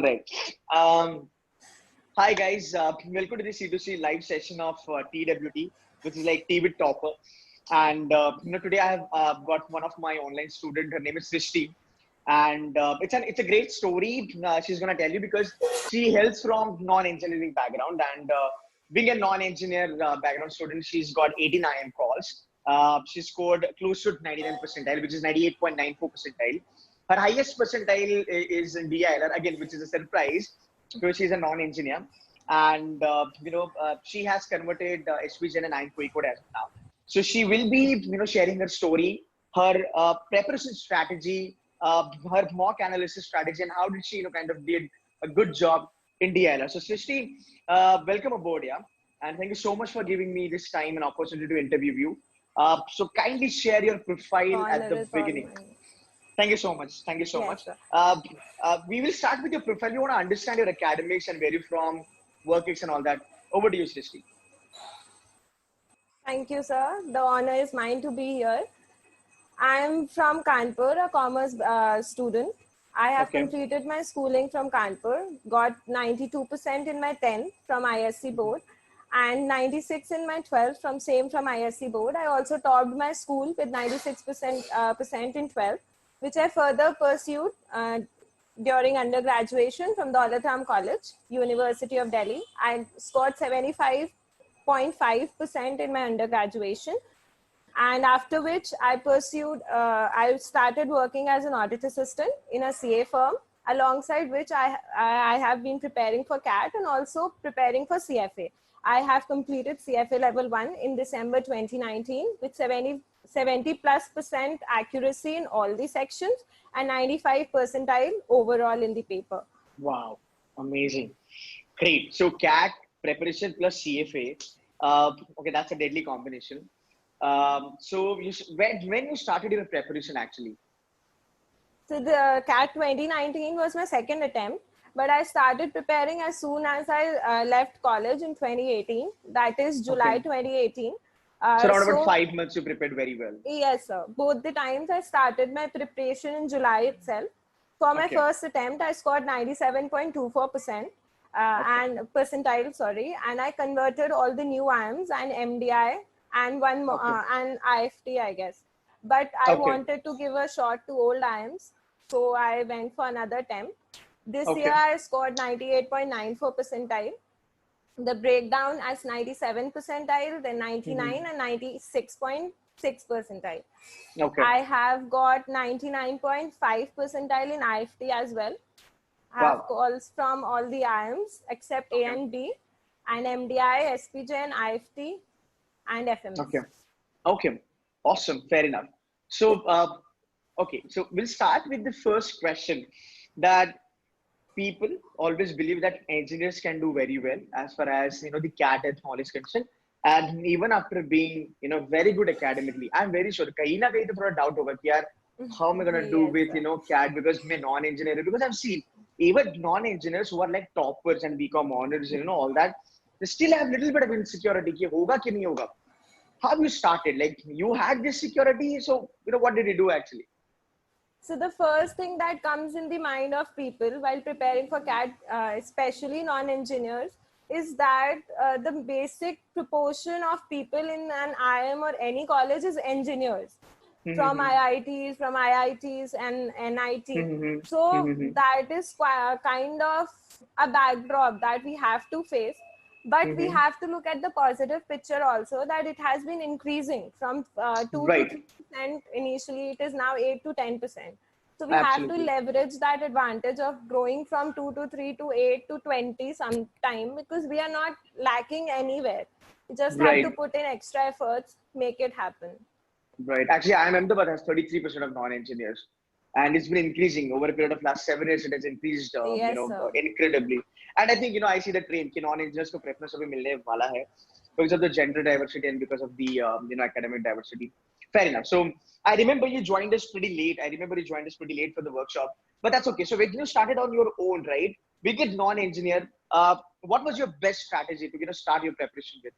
Right. Um, Hi guys, welcome to the C2C live session of TWT, which is like T with Topper. And today I have got one of my online student. Her name is Srishti, and it's a great story. She's gonna tell you because she hails from non-engineering background, and being a non-engineer background student, she's got 89 calls. She scored close to 99 percentile, which is 98.94 percentile. Her highest percentile is in DILR again, which is a surprise because she's a non-engineer, and she has converted SVGen and 9 code as of now. So she will be sharing her story, her preparation strategy, her mock analysis strategy, and how did she kind of did a good job in DILR. So Srishti, welcome aboard, yeah, and thank you so much for giving me this time and opportunity to interview you. So kindly share your profile at Honor the is all beginning. mine. Thank you so much. Thank you so much. Yes, sir. Uh, we will start with your profile. We want to understand your academics and where you're from, work ex and all that. Over to you, Srishti. Thank you, sir. The honor is mine to be here. I am from Kanpur, a commerce student. I have Okay. completed my schooling from Kanpur, got 92% in my 10th from ISC board, and 96 in my 12th from ISC board. I also topped my school with 96% in 12th, which I further pursued during undergraduation from Daulat Ram College, University of Delhi. I scored 75.5% in my undergraduation, and after which I started working as an audit assistant in a CA firm, alongside which I have been preparing for CAT and also preparing for CFA. I have completed CFA level 1 in December 2019 with 70 plus percent accuracy in all the sections and 95 percentile overall in the paper. Wow. Amazing. Great. So CAT preparation plus CFA. Okay, that's a deadly combination. So when you started your preparation actually? So the CAT 2019 was my second attempt, but I started preparing as soon as I left college in 2018. That is July Okay. 2018. So around about So 5 months you prepared very well. yes, sir. Both the times I started my preparation in July itself. For my Okay. first attempt, I scored 97.24% Okay. and percentile, sorry, and I converted all the new IMs and MDI and Okay. and IFT, I guess. But I Okay. wanted to give a shot to old IMs, so I went for another attempt. This year, Okay. I scored 98.94 percentile. The breakdown as 97 percentile, then 99 Hmm. and 96.6 percentile. Okay. I have got 99.5 percentile in IFT as well. I have Wow. calls from all the IMs except A Okay. and B, and MDI, SPJ, IFT, and Okay. FMS. Okay. Awesome. Fair enough. So, okay. So we'll start with the first question that people always believe that engineers can do very well as far as the CAT and all is concerned. And even after being very good academically, I'm very sure kahin na kahin to thoda doubt hoga ki yaar, how am I gonna do Yes, with sir. CAT because मैं non-engineer because I've seen even non-engineers who are like toppers and BCom honors all that they still have little bit of insecurity कि होगा कि नहीं होगा. How you started? Like you had this security, so what did you do actually? So the first thing that comes in the mind of people while preparing for CAT, especially non-engineers, is that the basic proportion of people in an IIM or any college is engineers from Mm-hmm. IITs, and NIT. Mm-hmm. So Mm-hmm. that is kind of a backdrop that we have to face. But we Mm-hmm. have to look at the positive picture also, that it has been increasing from 2 to Right. 3%. Initially, it is now 8 to 10%. So we have to Absolutely. leverage that advantage of growing from 2 to 3 to 8 to 20 sometime, because we are not lacking anywhere. You just have to Right. put in extra efforts, make it happen. Right. Actually, IIM Ahmedabad has 33% of non-engineers, and it's been increasing over a period of last 7 years. It has increased, Yes, sir. incredibly. And I think I see the trend कि non-engineers को preference अभी मिलने वाला है because of the gender diversity and because of the academic diversity. Fair enough. So I remember you joined us pretty late. I remember you joined us pretty late for the workshop, but that's okay. So when you started on your own, right? Being a non-engineer, what was your best strategy to start your preparation with?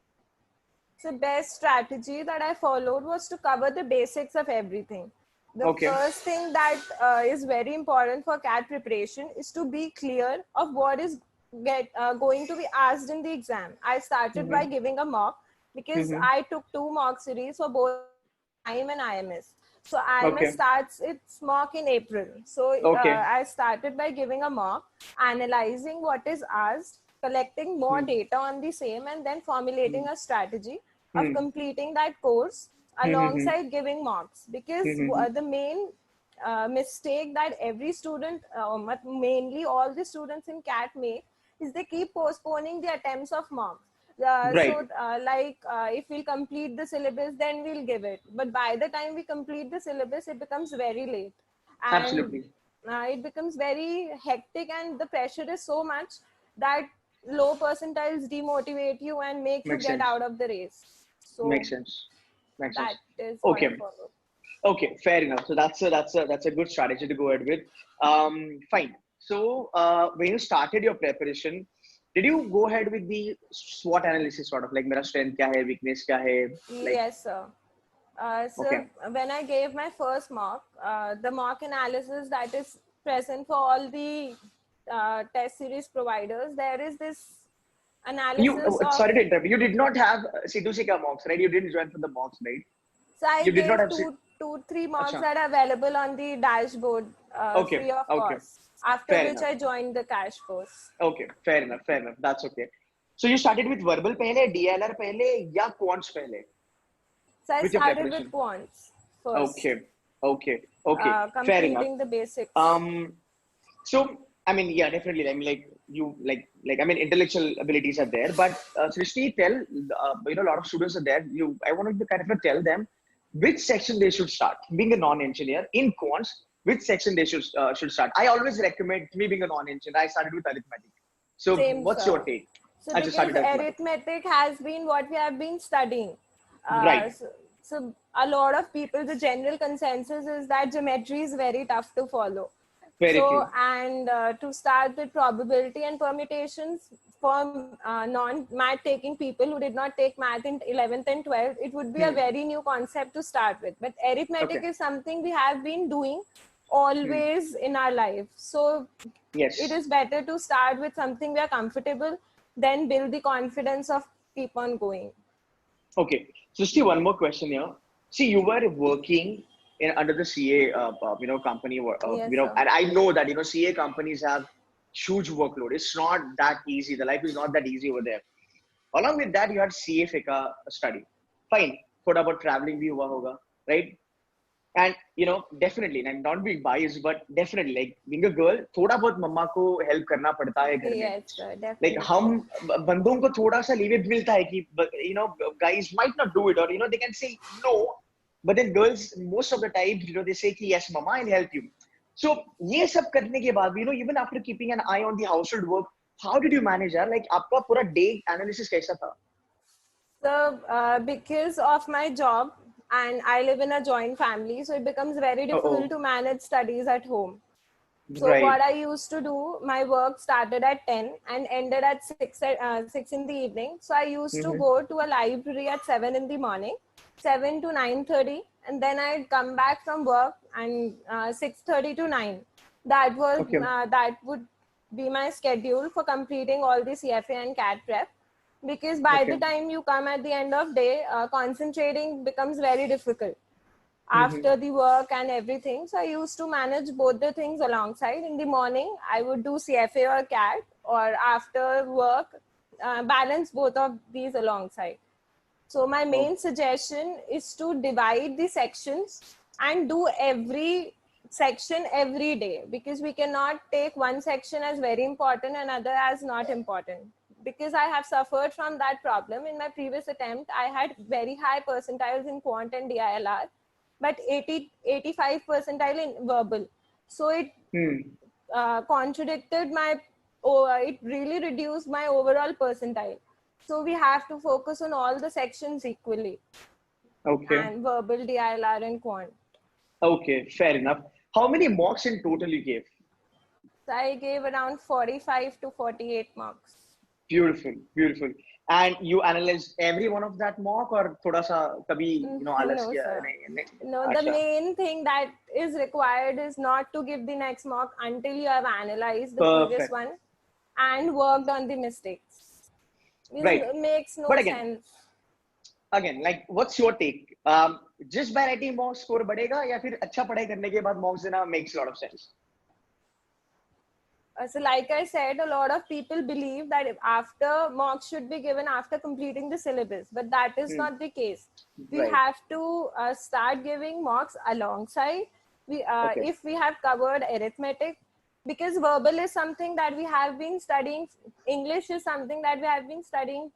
So best strategy that I followed was to cover the basics of everything. The Okay. first thing that is very important for CAT preparation is to be clear of what is going to be asked in the exam. I started by giving a mock because Mm-hmm. I took 2 mock series for both IIM and IMS. So IMS Okay. starts its mock in April. So Okay. I started by giving a mock, analyzing what is asked, collecting more data on the same, and then formulating a strategy of Hmm. completing that course Hmm. alongside giving marks. Because Hmm. the main mistake that every student, mainly all the students in CAT make, is they keep postponing the attempts of marks. Right. If we complete the syllabus, then we'll give it. But by the time we complete the syllabus, it becomes very late. And Absolutely. it becomes very hectic, and the pressure is so much that low percentiles demotivate you and make you Makes get sense. out of the race. Makes So sense. Makes that sense. is what I Okay. follow. Okay. Fair enough. So that's a good strategy to go ahead with. Fine. So when you started your preparation, did you go ahead with the SWOT analysis sort of like मेरा strength क्या है, weakness क्या है, like Yes, sir. So okay. when I gave my first mock, the mock analysis that is present for all the test series providers, there is this You analysis of. sorry to interrupt. You did not have C2C ka mocks, right? You didn't join for the mocks, right? So I You did not gave have. three mocks Acha. that are available on the dashboard, Okay. free of Okay. cost. After Fair which enough. I joined the cash course. Okay. Fair enough. Fair enough. That's okay. So you started with verbal पहले, DLR पहले या quants पहले So I with your started with preparation? quants first, Okay. Okay. Okay. Fair enough. completing the basics. Um. So I mean, yeah, definitely. I mean, like you, I mean, intellectual abilities are there, but Srishti, tell a lot of students are there. I wanted to kind of tell them which section they should start. Being a non-engineer in quants, which section they should start. I always recommend me being a non-engineer. I started with arithmetic. So, Same, what's your sir. take? So I just because started arithmetic. arithmetic has been what we have been studying. Right. So a lot of people, the general consensus is that geometry is very tough to follow. Very So, true. and to start with probability and permutations for non-math taking people who did not take math in 11th and 12th, it would be a Hmm. very new concept to start with. But arithmetic Okay. is something we have been doing Hmm. always in our life. So it Yes. is better to start with something we are comfortable, then build the confidence of keep on going. Okay. So, Steve, one more question here. See, you were working under the CA, company, Yes, sir. and I know that, CA companies have huge workload. It's not that easy. The life is not that easy over there. Along with that, you had CA का study. Fine. थोड़ा बहुत traveling भी हुआ होगा, right? And definitely, and not being biased, but definitely, like being a girl, थोड़ा बहुत मम्मा को help करना पड़ता है घर में. Yes, sir, Like definitely. हम बंदों को थोड़ा सा leeway मिलता है कि guys might not do it, or they can say no, but then girls most of the time they say कि yes mama, I'll help you. So ये सब करने के बाद even after keeping an eye on the household work, how did you manage यार? Like आपका पूरा day analysis कैसा था? So, because of my job and I live in a joint family, so it becomes very difficult Oh, to manage studies at home. So right. what I used to do, my work started at 10 and ended at 6 in the evening. So I used to Mm-hmm. go to a library at 7 in the morning, 7 to 9:30, and then I'd come back from work and 6:30 to 9. Okay. That would be my schedule for completing all the CFA and CAT prep. Because by the Okay. time you come at the end of day, concentrating becomes very difficult Mm-hmm. after the work and everything. So I used to manage both the things alongside. In the morning, I would do CFA or CAT, or after work, balance both of these alongside. So my Oh, main suggestion is to divide the sections and do every section every day, because we cannot take one section as very important and other as not important. Because I have suffered from that problem. In my previous attempt, I had very high percentiles in quant and DILR, but 85 percentile in verbal. So it hmm. contradicted it really reduced my overall percentile. So we have to focus on all the sections equally, Okay. and verbal, DILR, and quant. Okay. Fair enough. How many mocks in total you gave? So I gave around 45 to 48 marks. Beautiful. Beautiful. And you analyzed every one of that mock, or thoda sa kabhi आलस No, किया? sir. नहीं, नहीं. No, the अच्छा. main thing that is required is not to give the next mock until you have analyzed the previous Perfect. one and worked on the mistakes. Right. It makes no But again, sense. like, what's your take? Just by writing mock score बढ़ेगा, या फिर अच्छा पढ़ाई करने के बाद mocks देना makes a lot of sense? So like I said, a lot of people believe that after mocks should be given after completing the syllabus, but that is not the case. We Right. have to start giving mocks alongside. Okay. If we have covered arithmetic, because verbal is something that we have been studying, English is something that we have been studying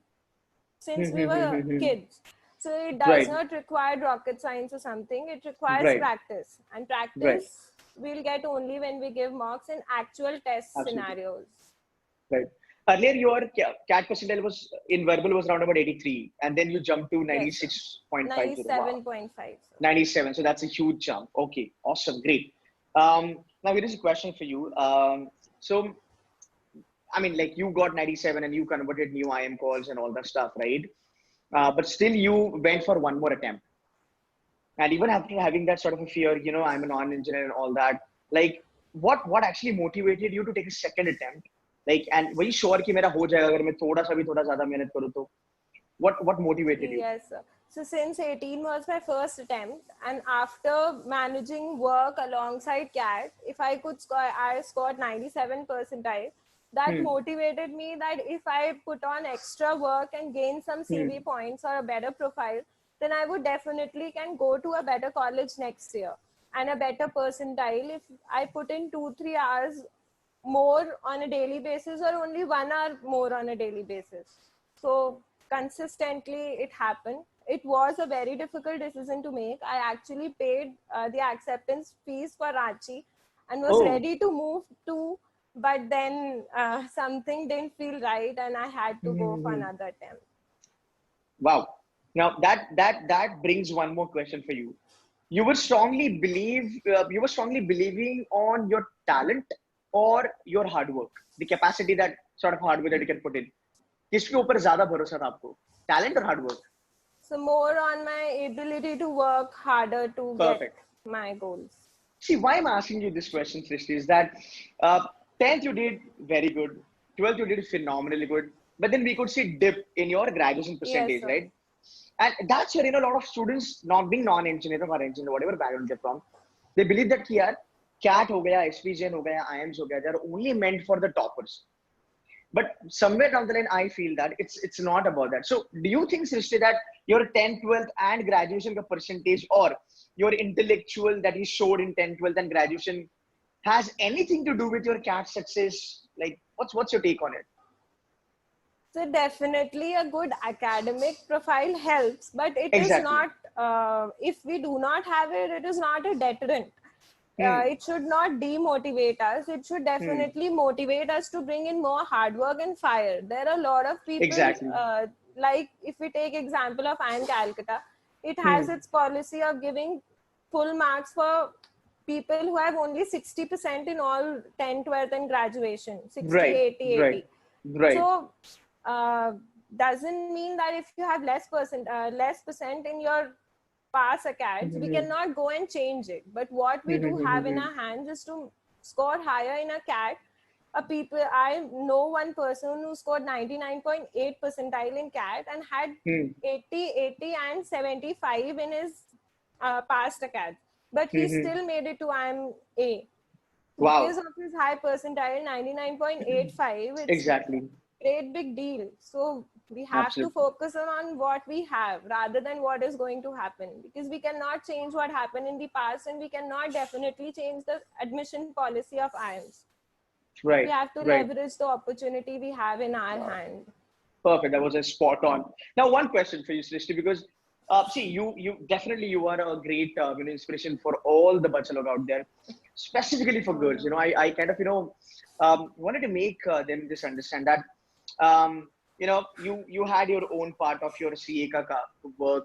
since we were kids. So it does Right. not require rocket science or something. It requires Right. practice. And Right. practice we'll get only when we give mocks in actual test Absolutely. scenarios. Right. Earlier, your CAT percentile was in verbal was around about 83, and then you jumped to 96.50. Wow. 97.5. 97. So that's a huge jump. Okay. Awesome. Great. Now here is a question for you. So, I mean, like, you got 97 and you converted new IM calls and all that stuff, right? But still you went for one more attempt. And even after having that sort of a fear, I'm a non-engineer and all that, like, what actually motivated you to take a second attempt? Like, and वही sure कि मेरा हो जाएगा अगर मैं थोड़ा ज़्यादा मेहनत करूँ तो. What motivated you? Yes, sir. So since 18 was my first attempt, and after managing work alongside CAT, if I could score, I scored 97 percentile. That motivated me that if I put on extra work and gain some CV points or a better profile, then I would definitely can go to a better college next year and a better percentile if I put in 2-3 hours more on a daily basis or only 1 hour more on a daily basis. So consistently it happened. It was a very difficult decision to make. I actually paid the acceptance fees for Ranchi and was ready to move to, but then something didn't feel right and I had to go for another attempt. Wow. Now that brings one more question for you. You were strongly believing on your talent or your hard work, the capacity, that sort of hard work that you can put in. किसके ऊपर ज़्यादा भरोसा था आपको? Talent or hard work? So more on my ability to work harder to Perfect. get my goals. See, why I'm asking you this question, Srishti, is that 10th you did very good, 12th you did phenomenally good, but then we could see dip in your graduation percentage, Yes, right? And that's where, a lot of students, not being non-engineer or engineer, whatever background they're from, they believe that yaar, CAT ho gaya, SPGN ho gaya, IIMs ho gaya, they're only meant for the toppers. But somewhere down the line, I feel that it's not about that. So do you think, Srishti, that your 10th, 12th and graduation percentage, or your intellectual that you showed in 10th, 12th and graduation has anything to do with your CAT success? Like, what's your take on it? So definitely a good academic profile helps, but it is Exactly. not, if we do not have it, it is not a deterrent. It should not demotivate us. It should definitely motivate us to bring in more hard work and fire. There are a lot of people, Exactly. like if we take example of IIM Calcutta, it has its policy of giving full marks for people who have only 60% in all 10th, 12th and graduation, 60, Right. 80, 80. Right. Right. So doesn't mean that if you have less percent in your pass acads, we cannot go and change it. But what we do have in our hands is to score higher in a CAT. I know one person who scored 99.8 percentile in CAT and had 80 and 75 in his past acads. But he still made it to IMA. Wow. Because of his high percentile, 99.85, it's Exactly. great big deal. So we have to focus on what we have rather than what is going to happen, because we cannot change what happened in the past and we cannot definitely change the admission policy of IIMs. Right. We have to leverage the opportunity we have in our hand. Perfect. That was a spot on. Now, one question for you, Srishti, because see, you definitely, you are a great inspiration for all the bachelor out there, specifically for girls. I kind of wanted to make them just understand that you had your own part of your CA ka work,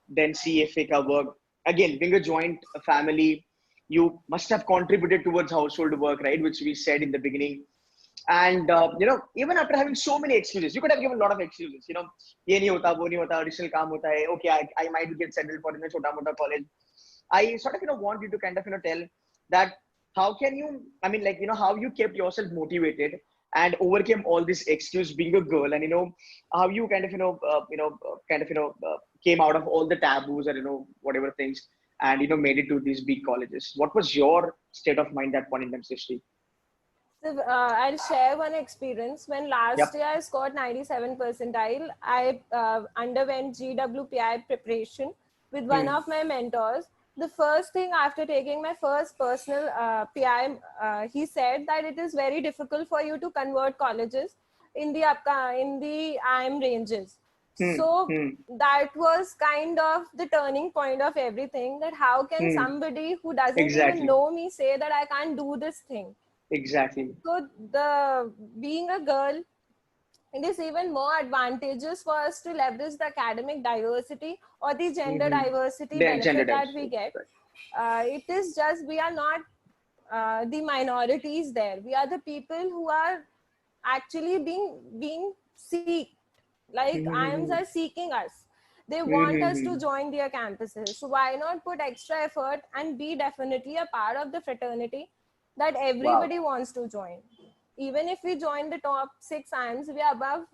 then CFA ka work. Again, being a joint family, you must have contributed towards household work, right? Which we said in the beginning. And even after having so many excuses, you could have given a lot of excuses. ये नहीं होता, वो नहीं होता, additional काम होता है. Okay, I might get settled for in a छोटा मोटा college. I sort of want you to kind of tell that how can you, I mean, like how you kept yourself motivated and overcame all this excuse being a girl, and how you kind of came out of all the taboos and whatever things, and made it to these big colleges. What was your state of mind that point in time, Srishti? So, I'll share one experience. When last Yep. year I scored 97 percentile, I underwent GWPI preparation with one of my mentors. The first thing after taking my first personal PI, he said that it is very difficult for you to convert colleges in the IIM ranges. So that was kind of the turning point of everything. That how can somebody who doesn't Exactly. even know me say that I can't do this thing? Exactly. So being a girl, it is even more advantageous for us to leverage the academic diversity or the gender diversity Then gender benefit that we diversity. get. Right. It is just, we are not the minorities there. We are the people who are actually being seeked. Like IIMs are seeking us. They want us to join their campuses. So why not put extra effort and be definitely a part of the fraternity that everybody wants to join? Even if we join the top 6 IIMs, we are above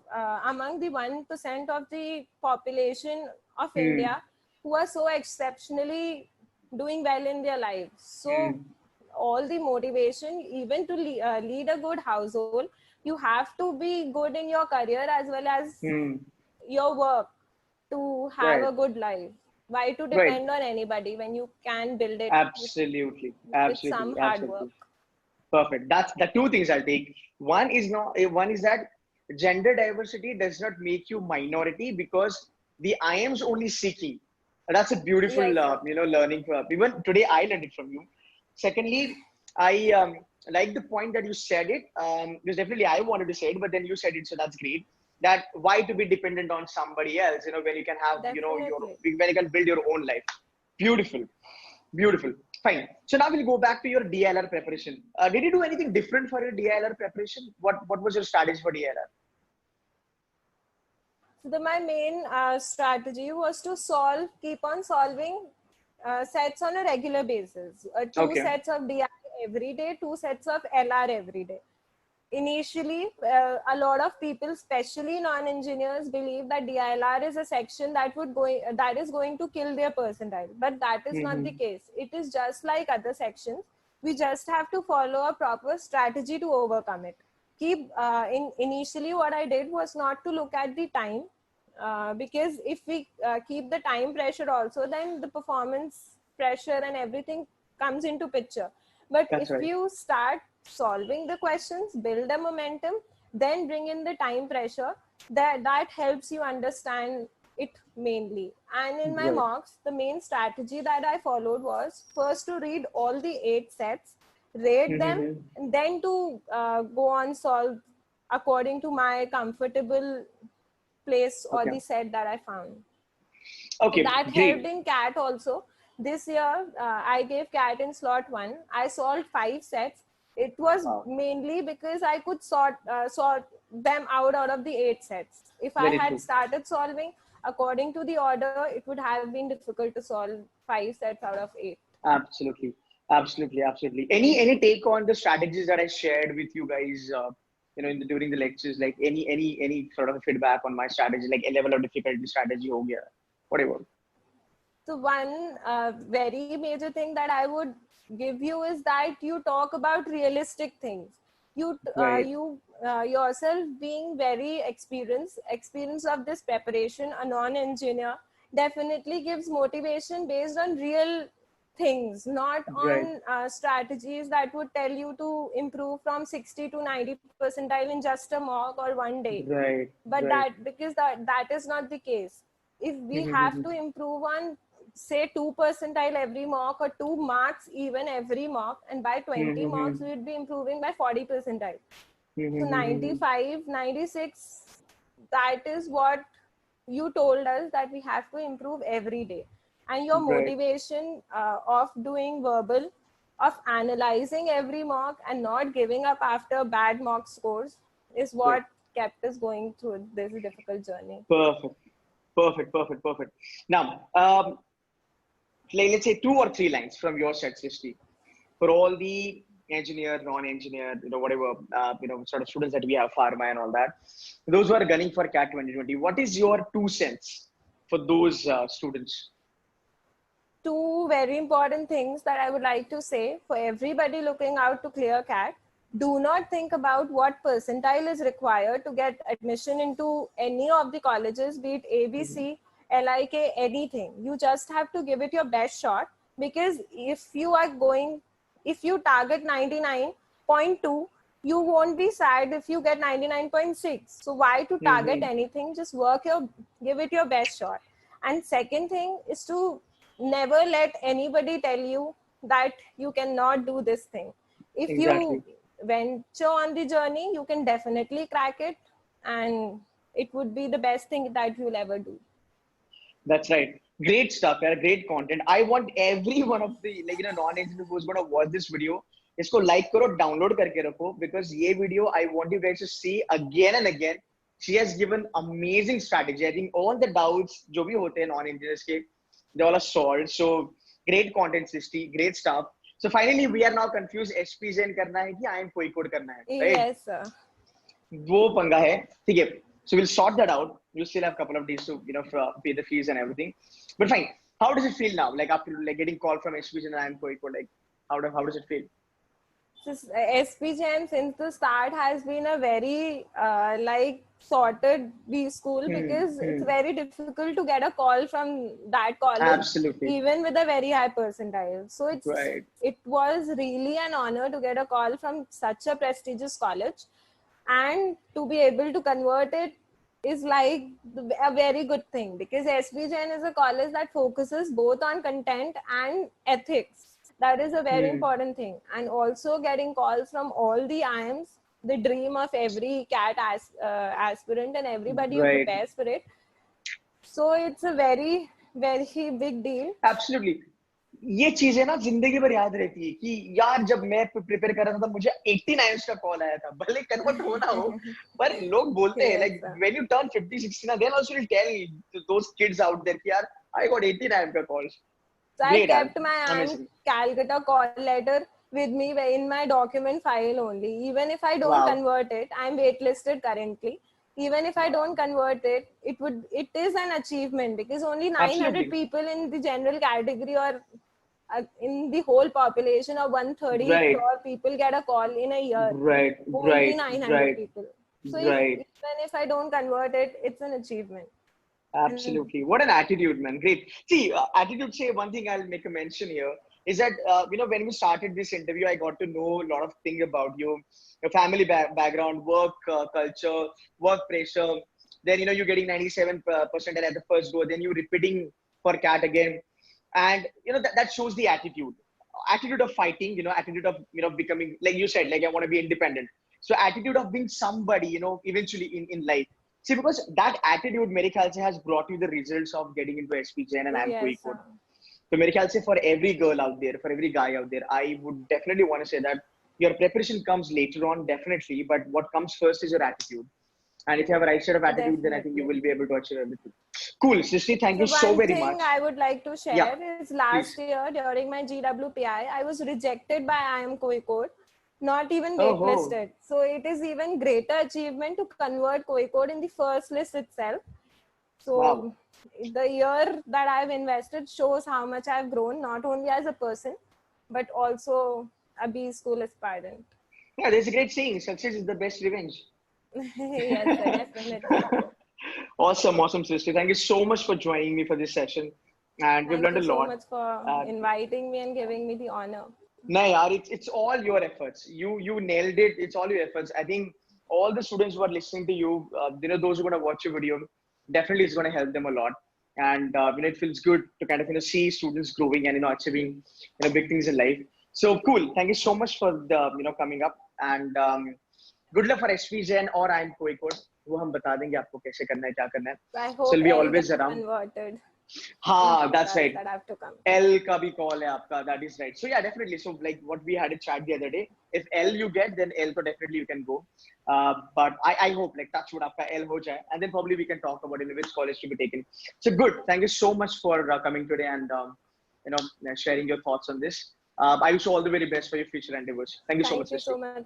among the 1% of the population of India who are so exceptionally doing well in their lives. So all the motivation, even to lead a good household, you have to be good in your career as well as your work to have Right. a good life. Why to Right. depend on anybody when you can build it Absolutely. with some Absolutely. hard work? Absolutely. Perfect. That's the two things I'll take. One is that gender diversity does not make you minority because the IIM's only seeking. That's a beautiful, Yes, learning. Even today, I learned it from you. Secondly, I like the point that you said it. Because definitely I wanted to say it, but then you said it, so that's great. That why to be dependent on somebody else? When you can have, definitely. when you can build your own life. Beautiful. Beautiful. Fine. So now we'll go back to your DLR preparation. Did you do anything different for your DLR preparation? What was your strategy for DLR? So my main strategy was to keep on solving sets on a regular basis. Two Okay. sets of DI every day, two sets of LR every day. Initially, a lot of people, especially non-engineers, believe that DILR is a section that is going to kill their percentile. But that is not the case. It is just like other sections. We just have to follow a proper strategy to overcome it. Initially, what I did was not to look at the time, because if we keep the time pressure also, then the performance pressure and everything comes into picture. But That's if right. you start solving the questions, build a momentum, then bring in the time pressure, that helps you understand it mainly. And in my Right. mocks, the main strategy that I followed was first to read all the 8 sets, rate them, and then to go on solve according to my comfortable place or Okay. the set that I found. Okay. That helped Great. in CAT also. This year, I gave CAT in slot 1. I solved 5 sets. It was Wow. mainly because I could sort them out of the 8 sets. If I Very had true. started solving according to the order, it would have been difficult to solve 5 sets out of 8. Absolutely. Absolutely. Absolutely. Any take on the strategies that I shared with you guys? During the lectures, like any sort of feedback on my strategy, like a level of difficulty strategy, ho gaya, whatever. So one very major thing that I would give you is that you talk about realistic things. Right. You yourself being very experience of this preparation, a non-engineer, definitely gives motivation based on real things, not Right. on strategies that would tell you to improve from 60 to 90 percentile in just a mock or one day. Right. But Right. because that is not the case. If we have to improve on say 2 percentile every mock or 2 marks even every mock, and by 20 marks we would be improving by 40 percentile. So 95, 96, that is what you told us, that we have to improve every day. And your Right. motivation of doing verbal of analyzing every mock and not giving up after bad mock scores is what kept us going through this difficult journey. Perfect. Perfect. Perfect. Perfect. Now, like, let's say 2 or 3 lines from your side, Srishti, for all the engineer, non-engineer, whatever, sort of students that we have, pharma and all that, those who are gunning for CAT 2020, what is your 2 cents for those students? Two very important things that I would like to say for everybody looking out to clear CAT. Do not think about what percentile is required to get admission into any of the colleges, be it ABC, LIK, anything. You just have to give it your best shot, because if you target 99.2, you won't be sad if you get 99.6. So why to target anything? Just give it your best shot. And second thing is to never let anybody tell you that you cannot do this thing. If Exactly. you venture on the journey, you can definitely crack it, and it would be the best thing that you'll ever do. That's right. Great stuff, yeah, great content. I want every one of the non-engineer who's gonna watch this video, इसको like करो, download करके रखो, because ये video I want you guys to see again and again. She has given amazing strategy. I think all the doubts जो भी होते हैं non-engineers के, they all are solved. So great content, Srishti. Great stuff. So finally, we are now confused. SPGN करना है कि IIM कोई code करना है, right? Yes, sir. वो पंगा है, ठीक है. So we'll sort that out. You still have a couple of days to pay the fees and everything. But fine. How does it feel now? Like after getting call from SPGN and IIM कोई code, like how does it feel? SPGN since the start has been a very sorted B school, because it's very difficult to get a call from that college. Absolutely. Even with a very high percentile. So Right. it was really an honor to get a call from such a prestigious college, and to be able to convert it is like a very good thing, because SPGN is a college that focuses both on content and ethics. That is a very important thing. And also getting calls from all the IIMs, the dream of every CAT aspirant, and everybody who prepares for it. So it's a very, very big deal. Absolutely. ये चीजें ना जिंदगी भर याद रहती है कि यार जब मैं प्रिपेयर कर रहा था मुझे 89 का कॉल आया था, भले कन्वर्ट हो ना हो, पर लोग बोलते हैं like when you turn 50-60 ना, then also will tell those kids out there कि यार I got 89 का calls. So I kept my IIM Calcutta call letter with me in my document file only. Even if I don't convert it, I'm waitlisted currently. Even if I don't convert it, it is an achievement, because only 900 people in the general category, or in the whole population of 130 crore people, get a call in a year. Only 900 people. So even if I don't convert it, it's an achievement. Absolutely. What an attitude, man. Great. See, attitude, say one thing I'll make a mention here is that, when we started this interview, I got to know a lot of things about you, your family background, work culture, work pressure. Then, you're getting 97% at the first go, then you repeating for CAT again. And, that shows the attitude of fighting, attitude of, becoming, like you said, like I want to be independent. So attitude of being somebody, eventually in life. See, because that attitude, मेरे ख्याल से, has brought you the results of getting into SPGN and IIM कोई code. So मेरे ख्याल से, for every girl out there, for every guy out there, I would definitely want to say that your preparation comes later on, definitely, but what comes first is your attitude. And if you have a right set of attitude, then I think you will be able to achieve everything. Cool, Srishti, thank you so very much. One thing I would like to share is last year during my GWPI, I was rejected by IIM Kozhikode. Not even waitlisted. So it is even greater achievement to convert Kozhikode in the first list itself. So the year that I've invested shows how much I've grown, not only as a person, but also a B school aspirant. Yeah, there's a great saying, success is the best revenge. Yes, sir, definitely. Awesome, Srishti. Thank you so much for joining me for this session. And we've learned a lot. Thank you so much for inviting me and giving me the honor. No, yaar, it's all your efforts. You nailed it. It's all your efforts. I think all the students who are listening to you, those who are going to watch your video, definitely it's going to help them a lot. And it feels good to kind of see students growing and achieving big things in life. So cool. Thank you so much for the coming up, and good luck for SPGN or IIM Kozhikode. वो हम बता देंगे आपको कैसे करना है, क्या करना है. I hope so we'll be always around. Converted. हाँ, that's right. that I have to come. L का भी call है आपका. That is right. So yeah, definitely. So like what we had a chat the other day. If L you get, then L तो definitely you can go. But I hope like touch wood आपका L हो जाए, and then probably we can talk about in which college to be taken. So good. Thank you so much for coming today and sharing your thoughts on this. I wish you all the very best for your future endeavors. Thank you so much. Thank you so much.